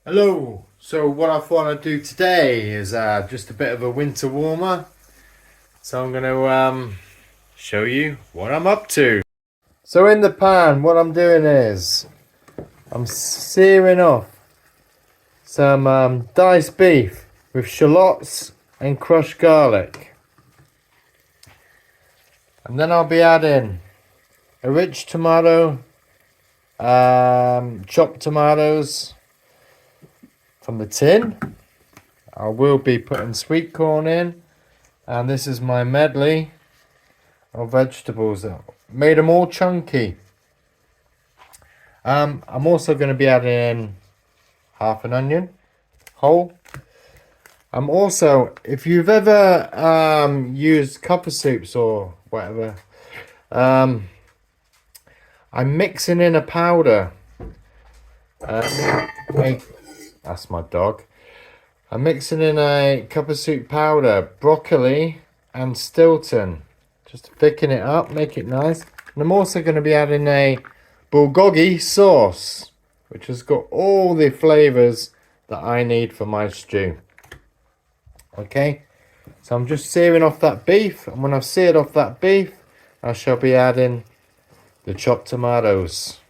Hello. So what I thought I'd do today is just a bit of a winter warmer. So I'm going to show you what I'm up to. So in the pan, what I'm doing is I'm searing off some diced beef with shallots and crushed garlic. And then I'll be adding a rich tomato, chopped tomatoes from the tin. I will be putting sweet corn in. And this is my medley of vegetables. Made them all chunky. I'm also going to be adding in half an onion, whole. I'm also, if you've ever used copper soups or whatever, I'm mixing in a powder. That's my dog. I'm mixing in a cup of soup powder, broccoli and Stilton. Just thicken it up, make it nice. And I'm also going to be adding a Bulgogi sauce, which has got all the flavours that I need for my stew. Okay, so I'm just searing off that beef. And when I've seared off that beef, I shall be adding the chopped tomatoes.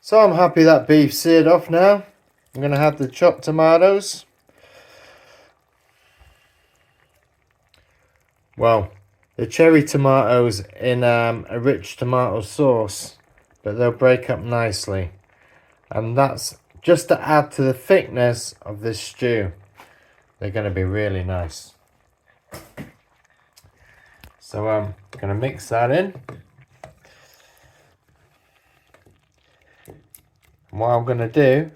So I'm happy that beef seared off now. I'm going to add the chopped tomatoes. Well, the cherry tomatoes in a rich tomato sauce, but they'll break up nicely. And that's just to add to the thickness of this stew. They're going to be really nice. So I'm going to mix that in. And what I'm going to do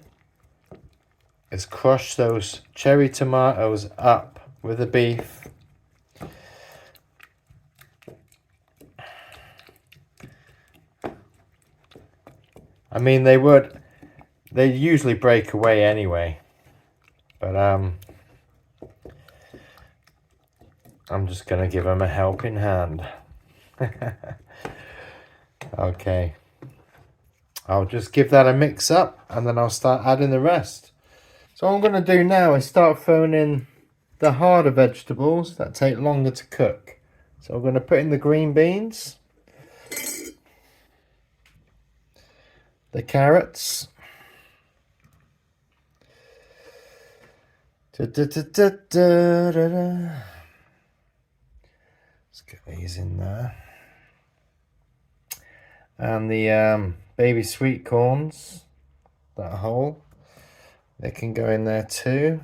is crush those cherry tomatoes up with the beef. I mean, they usually break away anyway, but I'm just gonna give them a helping hand. Okay, I'll just give that a mix up and then I'll start adding the rest. So what I'm gonna do now is start throwing in the harder vegetables that take longer to cook. So I'm gonna put in the green beans, the carrots, let's get these in there, and the baby sweet corns, that whole, they can go in there too.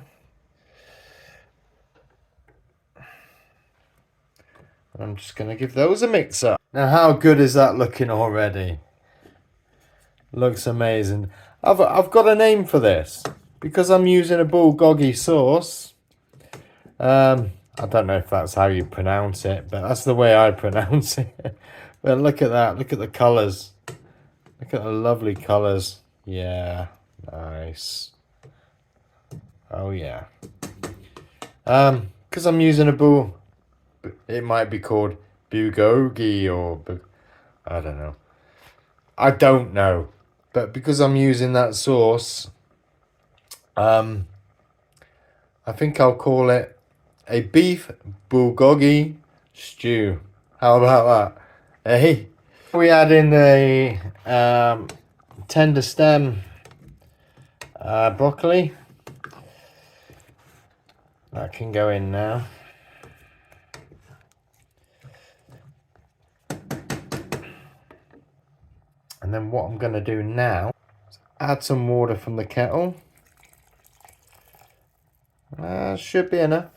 I'm just gonna give those a mix up. Now how good is that looking already? Looks amazing. I've got a name for this because I'm using a Bulgogi sauce. I don't know if that's how you pronounce it, but that's the way I pronounce it. But look at that. Look at the colours. Look at the lovely colours. Yeah, nice. Oh yeah. Because I'm using a it might be called Bulgogi or I don't know. I don't know. But because I'm using that sauce, I think I'll call it a beef bulgogi stew. How about that? Hey, we add in the tender stem broccoli. That can go in now. And then what I'm going to do now is add some water from the kettle. Should be enough.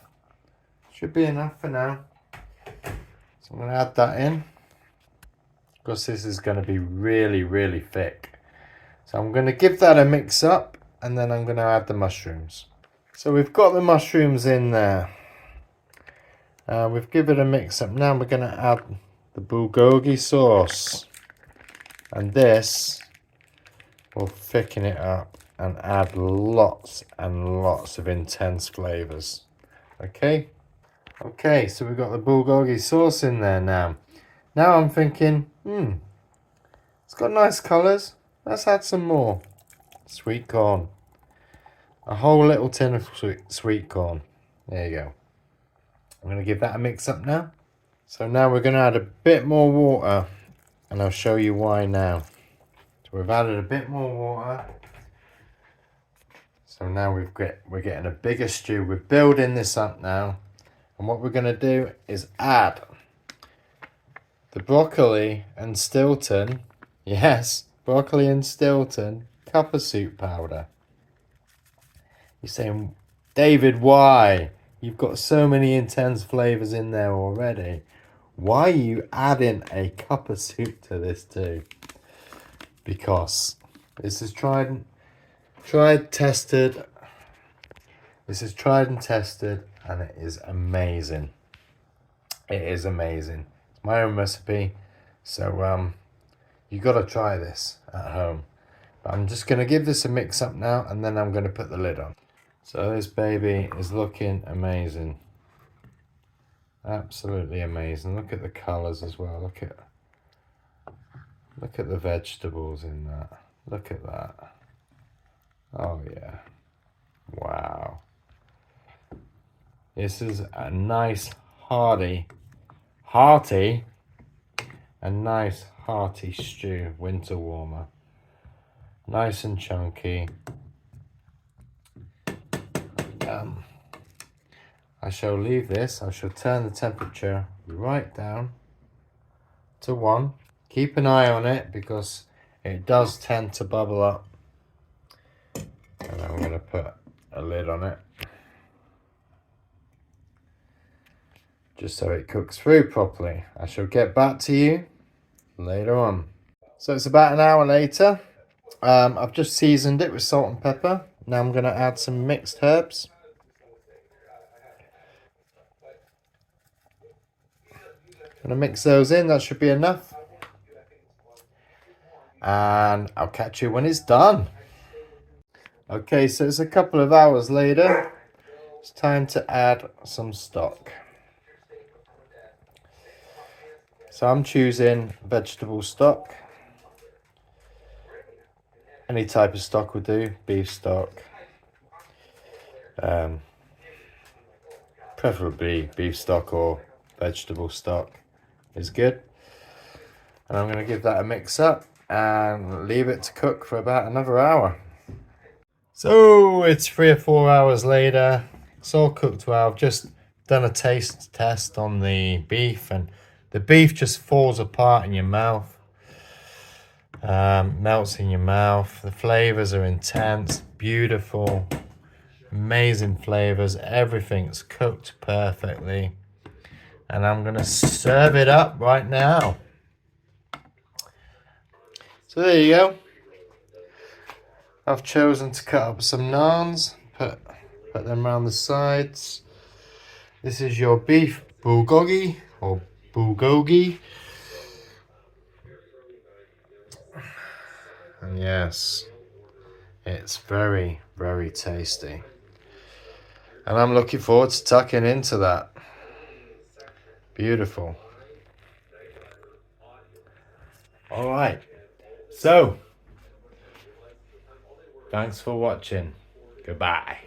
Should be enough for now. So I'm going to add that in. Because this is going to be really, really thick. So I'm going to give that a mix up. And then I'm going to add the mushrooms. So we've got the mushrooms in there. We've given it a mix up. Now we're going to add the bulgogi sauce. And this will thicken it up and add lots and lots of intense flavours. Okay? Okay, so we've got the bulgogi sauce in there now. Now I'm thinking, it's got nice colours. Let's add some more sweet corn. A whole little tin of sweet corn. There you go. I'm going to give that a mix up now. So now we're going to add a bit more water, and I'll show you why now. So we've added a bit more water. So now we're getting a bigger stew. We're building this up now. And what we're going to do is add the broccoli and Stilton. Yes, broccoli and Stilton copper soup powder. You're saying, David, why? You've got so many intense flavors in there already. Why are you adding a cup of soup to this too? Because this is tested. This is tried and tested, and it is amazing. It is amazing. It's my own recipe, so you got to try this at home. But I'm just going to give this a mix up now, and then I'm going to put the lid on. So this baby is looking amazing. Absolutely amazing. Look at the colours as well. Look at the vegetables in that. Look at that. Oh yeah. Wow. This is a nice hearty, a nice hearty stew, winter warmer. Nice and chunky. I shall leave this. I shall turn the temperature right down to 1. Keep an eye on it because it does tend to bubble up. And I'm going to put a lid on it, just so it cooks through properly. I shall get back to you later on. So it's about an hour later. I've just seasoned it with salt and pepper. Now I'm going to add some mixed herbs. I'm going to mix those in. That should be enough. And I'll catch you when it's done. Okay, so it's a couple of hours later. It's time to add some stock. So I'm choosing vegetable stock. Any type of stock will do. Beef stock. Preferably beef stock or vegetable stock is good. And I'm going to give that a mix up and leave it to cook for about another hour. So it's 3 or 4 hours later. It's all cooked well. I've just done a taste test on the beef, and the beef just falls apart in your mouth. Melts in your mouth. The flavors are intense, beautiful, amazing flavors. Everything's cooked perfectly. And I'm going to serve it up right now. So there you go. I've chosen to cut up some naans, put them around the sides. This is your beef bulgogi or bulgogi. And yes, it's very, very tasty. And I'm looking forward to tucking into that. Beautiful. All right. So, thanks for watching. Goodbye.